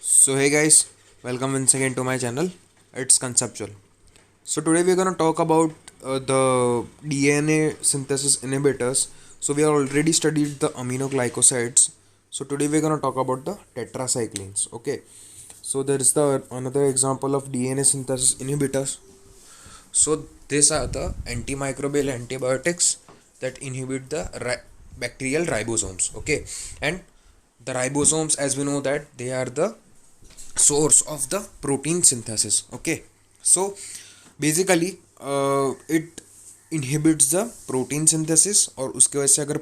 So hey guys, welcome once again to my channel. It's conceptual. So today we're gonna talk about the DNA synthesis inhibitors. So we have already studied the aminoglycosides. So today we're gonna talk about the tetracyclines. Okay. So there is the another example of DNA synthesis inhibitors. So these are the antimicrobial antibiotics that inhibit the bacterial ribosomes. Okay, and the ribosomes, as we know, that they are the source of the protein synthesis. Okay, so basically it inhibits the protein synthesis और उसके वजह से अगर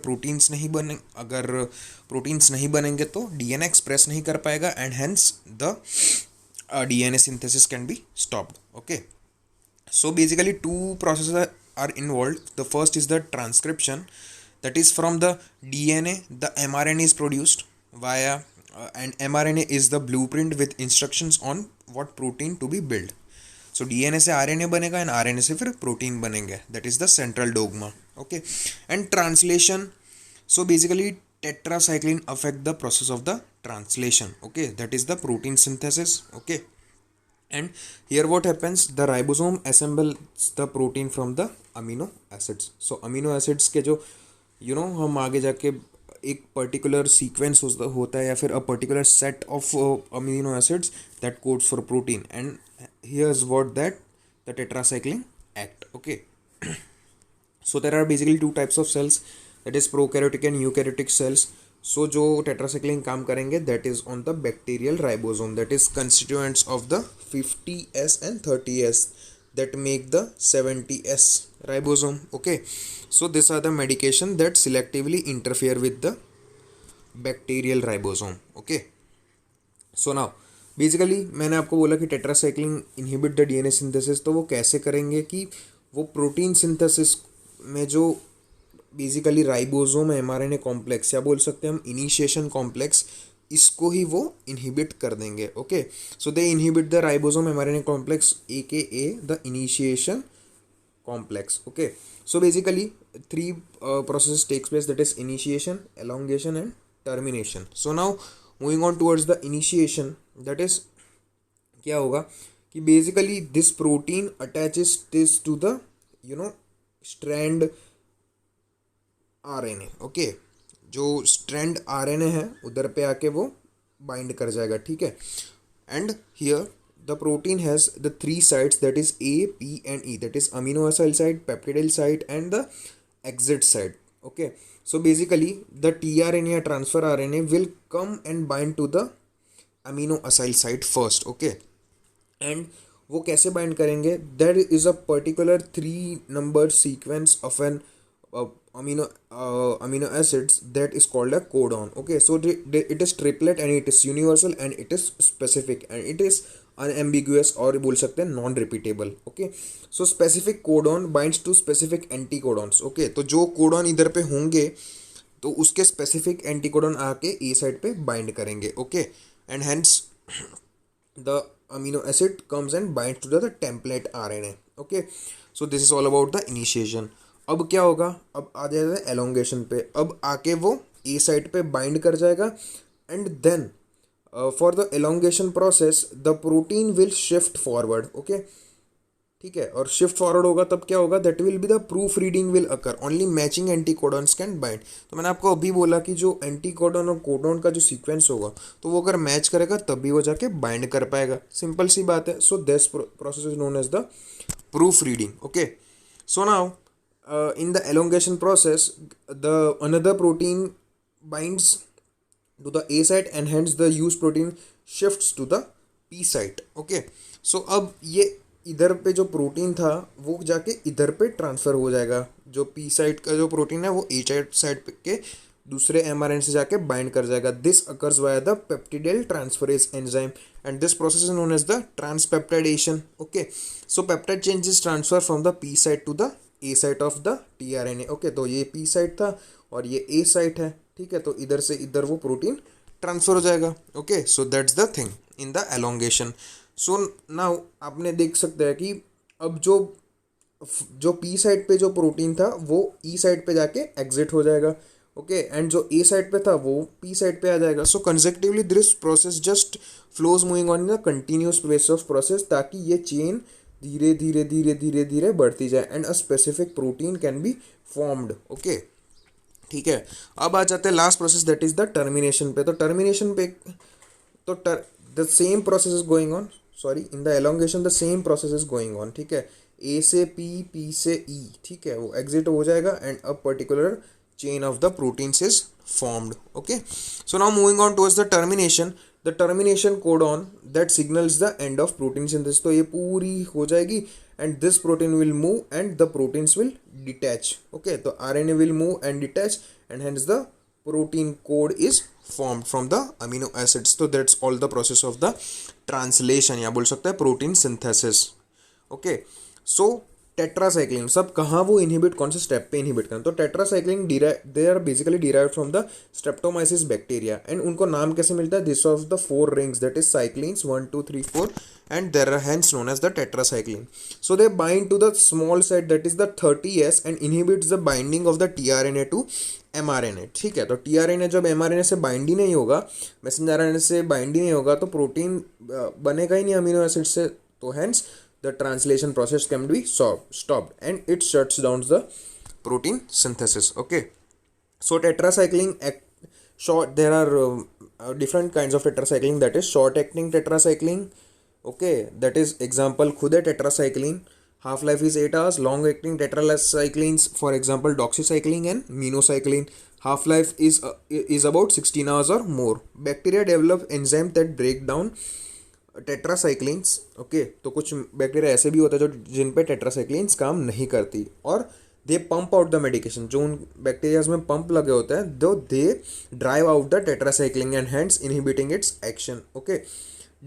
proteins नहीं बनेंगे तो DNA express नहीं कर पाएगा and hence the DNA synthesis can be stopped. Okay, so basically two processes are involved. The first is the transcription, that is from the DNA the mRNA is produced via and mRNA is the blueprint with instructions on what protein to be built. So DNA से RNA बनेगा and RNA से फिर protein बनेंगे. That is the central dogma. Okay, and translation. So basically tetracycline affect the process of the translation. Okay, that is the protein synthesis. Okay, and here what happens, the ribosome assembles the protein from the amino acids. So amino acids के जो हम आगे जाके एक particular sequence होता है या फिर a particular set of amino acids that codes for protein and here's what that the tetracycline act. Okay, so there are basically two types of cells, that is prokaryotic and eukaryotic cells. So जो tetracycline काम करेंगे that is on the bacterial ribosome, that is constituents of the 50S and 30S that make the 70S ribosome. Okay, so these are the medication that selectively interfere with the bacterial ribosome. Okay, so now basically मैंने आपको बोला कि tetracycline inhibit the DNA synthesis. तो वो कैसे करेंगे कि वो प्रोटीन सिंथेसिस में जो बेसिकली राइबोसोम एमआरएनए कॉम्प्लेक्स या बोल सकते हैं हम इनिशिएशन कॉम्प्लेक्स, इसको ही वो इनहिबिट कर देंगे. Okay, so they inhibit the ribosome mRNA complex A the initiation complex. Okay, so basically three processes takes place, that is initiation, elongation and termination. So now moving on towards the initiation, that is क्या होगा कि basically this protein attaches this to the strand RNA. okay, जो strand RNA है उधर पे आके वो bind कर जाएगा. ठीक है, and here the protein has the three sites, that is A, P and E, that is amino acyl site, peptidyl site and the exit site. Okay, so basically the tRNA transfer RNA will come and bind to the amino acyl site first. Okay, and वो कैसे bind करेंगे, there is a particular 3 number sequence of an amino acids that is called a codon. Okay, so it is triplet and it is universal and it is specific and it is unambiguous और बोल सकते हैं non repeatable. Okay, so specific codon binds to specific anti codons. Okay, तो जो codon इधर पे होंगे तो उसके स्पेसिफिक एंटी कोडॉन आके ए साइड पे बाइंड करेंगे. Okay, and hence the amino acid comes and binds to the template RNA. Okay, so this is all about the initiation. अब क्या होगा, अब आ जाएगा एलोंगेशन पे. अब आके वो ए साइड पे बाइंड कर जाएगा and then for the elongation process the protein will shift forward. Okay, ठीक है, और शिफ्ट फॉरवर्ड होगा तब क्या होगा, that will be the proof reading will occur, only matching anti codons can bind. तो मैंने आपको अभी बोला कि जो एंटी कोडॉन और कोडॉन का जो सीक्वेंस होगा तो वो अगर मैच करेगा तब भी वो जाके बाइंड कर पाएगा. सिंपल सी बात है. So this process is known as the proof reading. Okay, so now in the elongation process the another protein binds to the A site and hence the used protein shifts to the P site. Okay, so अब ये इधर पे जो protein था वो जाके इधर पे ट्रांसफ़र हो जाएगा. जो P साइट का जो प्रोटीन है वो A साइड के दूसरे mRNA से जाके बाइंड कर जाएगा. This occurs via the peptidyl transferase enzyme and this process is known as the transpeptidation. Okay, so peptide changes transfer from the P site to the A site of the tRNA. Okay, तो ये P site था और ये A site है. ठीक है, तो इधर से इधर वो प्रोटीन ट्रांसफर हो जाएगा. Okay, so that's the thing in the elongation. So now आपने देख सकते हैं कि अब जो P साइट पे जो प्रोटीन था वो E साइट पे जाके एग्जिट हो जाएगा. ओके, एंड जो ए साइड पे था वो पी साइड पे आ जाएगा. So consecutively this process just flows moving on in the continuous base of process, ताकि ये चेन धीरे धीरे धीरे धीरे धीरे बढ़ती जाए and a specific protein can be formed. Okay, ठीक है. अब आ जाते हैं last process, that is the termination पे. तो टर्मिनेशन पे तो the same process is going on, sorry, in the elongation the same process is going on. ठीक है, ए से पी, पी से ई. ठीक है, वो एग्जिट हो जाएगा and a particular chain of the proteins is formed. Okay, so now moving on towards the termination. The termination codon that signals the end of protein synthesis. तो ये पूरी हो जाएगी and this protein will move and the proteins will detach. Okay, तो RNA will move and detach and hence the protein code is formed from the amino acids. So that's all the process of the translation, या बोल सकते हैं protein synthesis. Okay, so tetracycline सब कहाँ वो inhibit, कौन से स्टेप पे इनहिबिट करें. तो tetracycline they are basically derive from the streptomyces bacteria and उनको नाम कैसे मिलता है, this of the 4 rings that is cyclins 1 2 3 4 and there are hence known as the tetracycline. So they bind to the small side that is the 30S and inhibits the binding of the tRNA to mRNA. ठीक है, तो tRNA जब mRNA से bind ही नहीं होगा, messenger RNA से bind ही नहीं होगा, तो प्रोटीन बनेगा ही नहीं अमीनो एसिड से. तो hence the translation process can be stopped and it shuts down the protein synthesis. Okay, so tetracycline short, there are different kinds of tetracycline, that is short acting tetracycline. Okay, that is example खुद है tetracycline, half life is 8 hours. Long acting tetracyclines, for example doxycycline and minocycline, half life is about 16 hours or more. Bacteria develop enzymes that break down tetracyclines. Okay, तो कुछ bacteria ऐसे भी होता है जो जिन पे टेट्रासाइक्लिन्स काम नहीं करती और they pump out the medication. जो उन बैक्टीरियाज में पंप लगे होते हैं दो they drive out the tetracycline and hence inhibiting its action. Okay,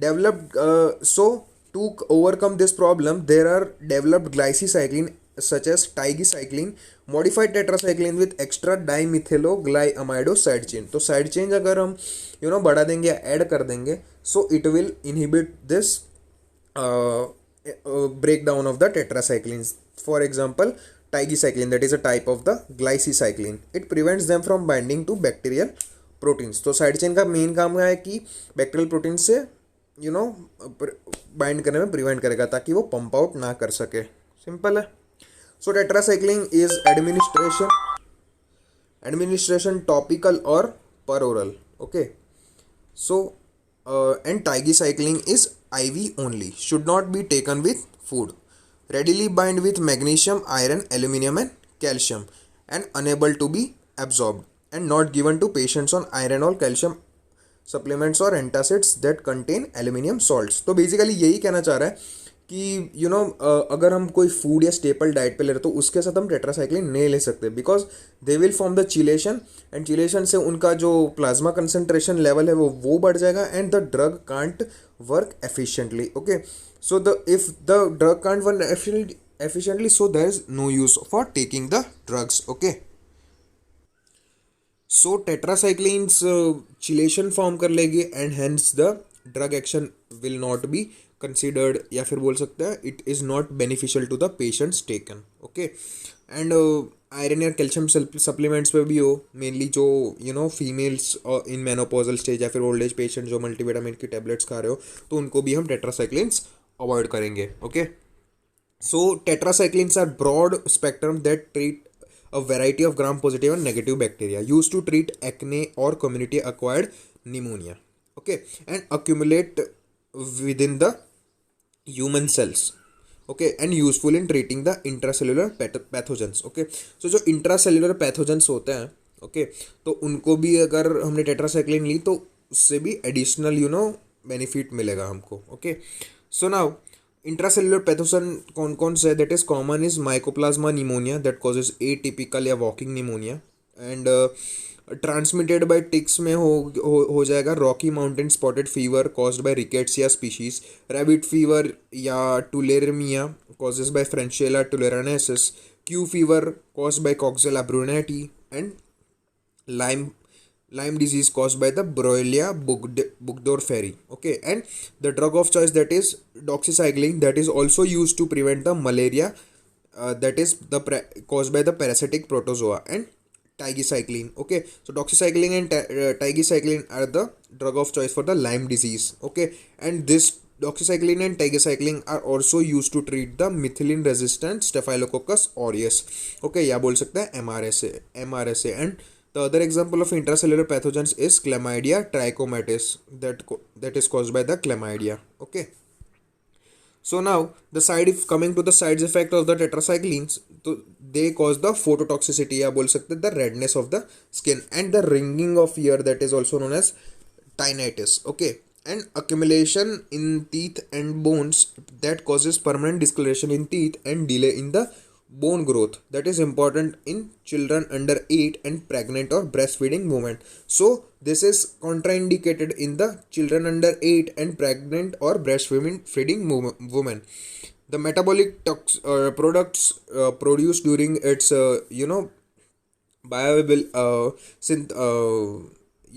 developed so to overcome this problem there are developed glycylcycline such as tigecycline, modified tetracycline with extra dimethyloglyamido side chain. तो side chain अगर हम बढ़ा देंगे या add कर देंगे, so it will inhibit this breakdown of the tetracyclines. For example, tigecycline, that is a type of the glycicycline. It prevents them from binding to bacterial proteins. तो side chain का main काम है कि bacterial proteins से bind करने में prevent करेगा ताकि वो पंप आउट ना कर सके. सिंपल है. So tetracycline is administration topical or per oral. Okay, so and tigecycline is IV only, should not be taken with food, readily bind with magnesium, iron, aluminum and calcium and unable to be absorbed and not given to patients on iron or calcium supplements or antacids that contain aluminum salts. तो basically यही कहना चाह रहा है कि अगर हम कोई फूड या स्टेपल डाइट पे ले रहे तो उसके साथ हम टेट्रासाइक्लिन नहीं ले सकते, because they will form the chelation and chelation से उनका जो प्लाज्मा कंसंट्रेशन लेवल है वो बढ़ जाएगा and the drug can't work efficiently. Okay, so if the drug can't work efficiently, so there is no use for taking the drugs. Okay, so tetracyclines chelation form कर लेगी and hence the drug action will not be considered, या फिर बोल सकते हैं it is not beneficial to the patients taken. Okay, and iron या calcium supplements पे भी हो, मेनली जो फीमेल्स इन मेनोपॉजल स्टेज या फिर ओल्ड एज पेशेंट जो मल्टीविटामिन की टेबलेट्स खा रहे हो तो उनको भी हम टेट्रासाइक्लिन्स अवॉइड करेंगे. Okay, so tetracyclines are broad spectrum that treat a variety of gram positive and negative bacteria used to treat acne or community acquired pneumonia. Okay, and accumulate within the human cells. Okay, and useful in treating the intracellular pathogens. Okay, so जो intracellular pathogens होते हैं, okay, तो उनको भी अगर हमने tetracycline ली तो उससे भी एडिशनल बेनिफिट मिलेगा हमको. Okay, so now intracellular pathogen कौन कौन से है, that is common is Mycoplasma pneumonia that causes atypical या walking pneumonia and transmitted by ticks में हो जाएगा Rocky Mountain spotted fever caused by Rickettsia species, rabbit fever या tularemia causes by Francisella tularensis, Q fever caused by Coxiella burnetii and Lyme disease caused by the Borrelia burgdorferi. Okay, and the drug of choice that is doxycycline, that is also used to prevent the malaria that is caused by the parasitic protozoa, and tigecycline. Okay, so doxycycline and tigecycline are the drug of choice for the Lyme disease. Okay, and this doxycycline and tigecycline are also used to treat the methicillin resistant staphylococcus aureus. Okay, या बोल सकते हैं MRSA. And the other example of intracellular pathogens is Chlamydia trachomatis, that is caused by the chlamydia. Okay, so now the coming to the side effect of the tetracyclines, so they cause the phototoxicity या बोल सकते हैं the redness of the skin and the ringing of ear, that is also known as tinnitus. Okay, and accumulation in teeth and bones that causes permanent discoloration in teeth and delay in the bone growth, that is important in children under 8 and pregnant or breastfeeding women. So this is contraindicated in the children under 8 and pregnant or breastfeeding women. The metabolic products produced during its bioavailable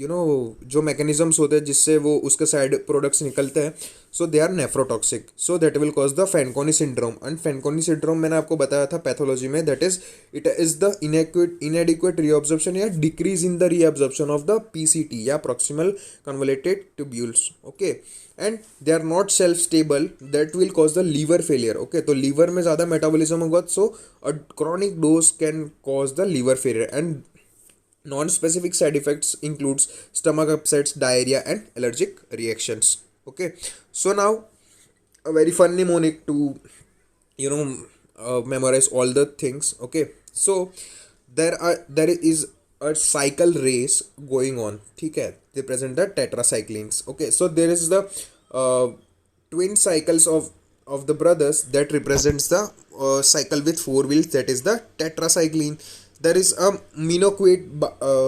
जो mechanisms होते हैं जिससे वो उसके side products निकलते हैं, so they are nephrotoxic, so that will cause the Fanconi syndrome. And Fanconi syndrome मैंने आपको बताया था पैथोलॉजी में, that is it is the inadequate reabsorption या decrease in the reabsorption of the PCT या proximal convoluted tubules. Okay, and they are not self stable, that will cause the liver failure. Okay, तो liver में ज़्यादा metabolism होगा, so a chronic dose can cause the liver failure. And non-specific side effects includes stomach upsets, diarrhea and allergic reactions. Okay, so now a very fun mnemonic to memorize all the things. Okay, so there is a cycle race going on. ठीक है, they present the tetracyclines. Okay, so there is the twin cycles of the brothers that represents the cycle with 4 wheels, that is the tetracycline. There is a minoquid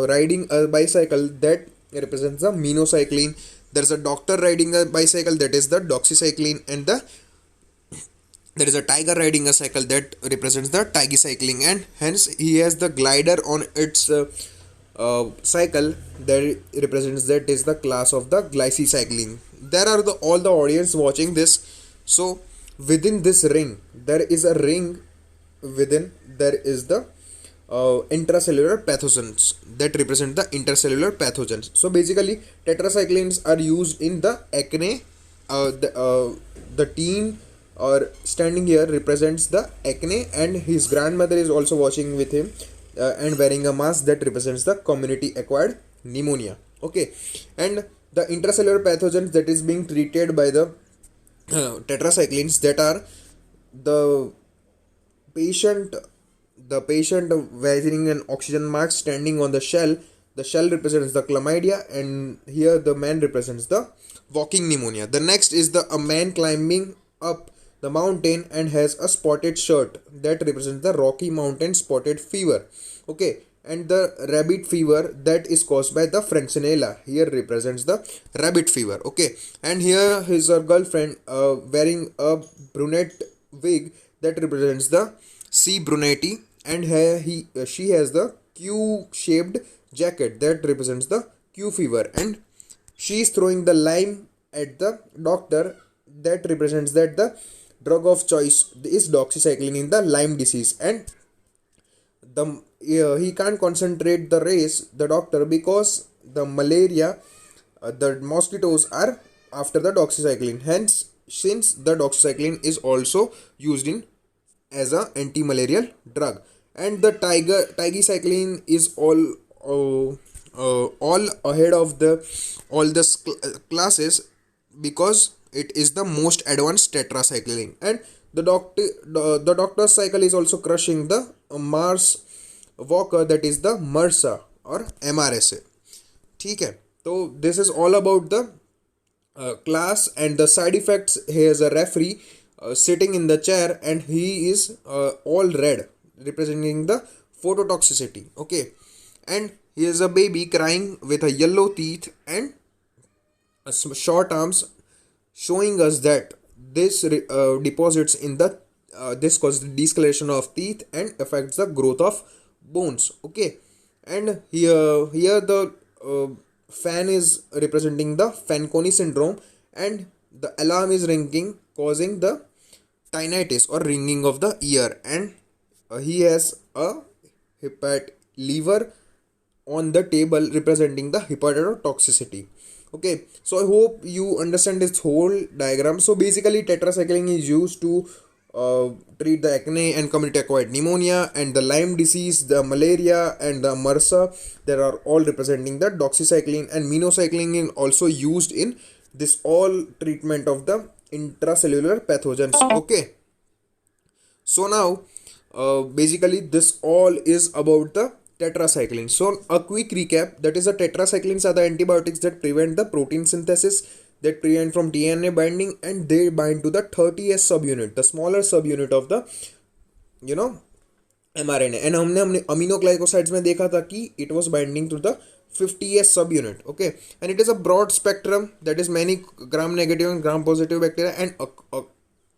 riding a bicycle that represents the minocycline. There is a doctor riding a bicycle, that is the doxycycline, and there is a tiger riding a cycle that represents the tigecycline, and hence he has the glider on its cycle that represents, that is the class of the glycycycline. There are all the audience watching this. So within this ring there is a ring, within there is the intracellular pathogens that represent the intracellular pathogens. So basically tetracyclines are used in the acne. The teen or standing here represents the acne, and his grandmother is also watching with him and wearing a mask that represents the community acquired pneumonia. Okay, and the intracellular pathogens that is being treated by the tetracyclines, that are the patient wearing an oxygen mask standing on the shell. The shell represents the chlamydia, and here the man represents the walking pneumonia. The next is a man climbing up the mountain and has a spotted shirt, that represents the Rocky Mountain spotted fever. Okay, and the rabbit fever that is caused by the Frencinella, here represents the rabbit fever. Okay, and here is her girlfriend wearing a brunette wig that represents the C. bruneti, and here she has the Q-shaped jacket that represents the Q fever, and she is throwing the lime at the doctor, that represents that the drug of choice is doxycycline in the Lyme disease. And he can't concentrate the race, the doctor, because the malaria, the mosquitoes are after the doxycycline. Hence, since the doxycycline is also used in as a anti-malarial drug, and the tigecycline is all ahead of all the classes, because it is the most advanced tetracycline. And the doctor's cycle is also crushing the Mars Walker, that is the MRSA or MRSA. ठीक है, तो this is all about the class and the side effects. Here is a referee sitting in the chair, and he is all red, representing the phototoxicity. Okay, and he is a baby crying with a yellow teeth and short arms, showing us that this deposits in the this causes discoloration of teeth and affects the growth of bones. Okay, and here the fan is representing the Fanconi syndrome, and the alarm is ringing, causing the tinnitus or ringing of the ear, and he has a liver on the table representing the hepatotoxicity. Okay, so I hope you understand this whole diagram. So basically tetracycline is used to treat the acne and community acquired pneumonia, and the Lyme disease, the malaria, and the MRSA, that are all representing the doxycycline. And minocycline is also used in this all treatment of the intracellular pathogens. Okay, so now basically this all is about the tetracycline. So a quick recap, that is the tetracyclines are the antibiotics that prevent the protein synthesis, that prevent from DNA binding, and they bind to the 30s subunit, the smaller subunit of the you know mRNA. And हमने aminoglycosides में देखा था कि it was binding to the 50s subunit. Okay, and it is a broad spectrum, that is many gram negative and gram positive bacteria and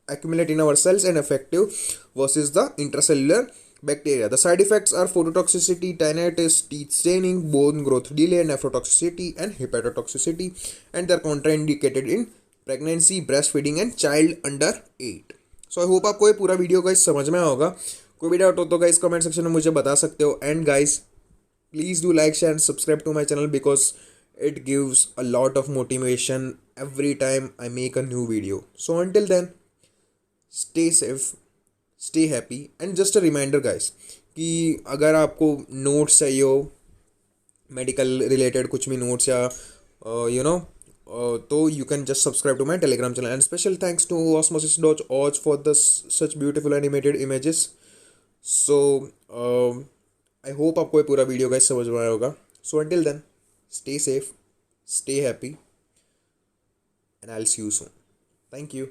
accumulate in our cells and effective versus the intracellular bacteria. The side effects are phototoxicity, tinnitus, teeth staining, bone growth delay, nephrotoxicity, and hepatotoxicity, and they are contraindicated in pregnancy, breastfeeding, and child under 8. So I hope आपको ये पूरा video guys समझ में आया होगा. कोई भी doubt हो तो गाइस कमेंट सेक्शन में मुझे बता सकते हो. And guys please do like, share, and subscribe to my channel because it gives a lot of motivation every time I make a new video. So until then, stay safe, stay happy, and just a reminder guys कि अगर आपको notes चाहिए हो, medical related कुछ भी notes या तो you can just subscribe to my telegram channel. And special thanks to osmosis.org for such beautiful animated images. So I hope आपको ये पूरा वीडियो गाइस समझ में आया होगा. So until then, stay safe, stay happy, and I'll see you soon. Thank you.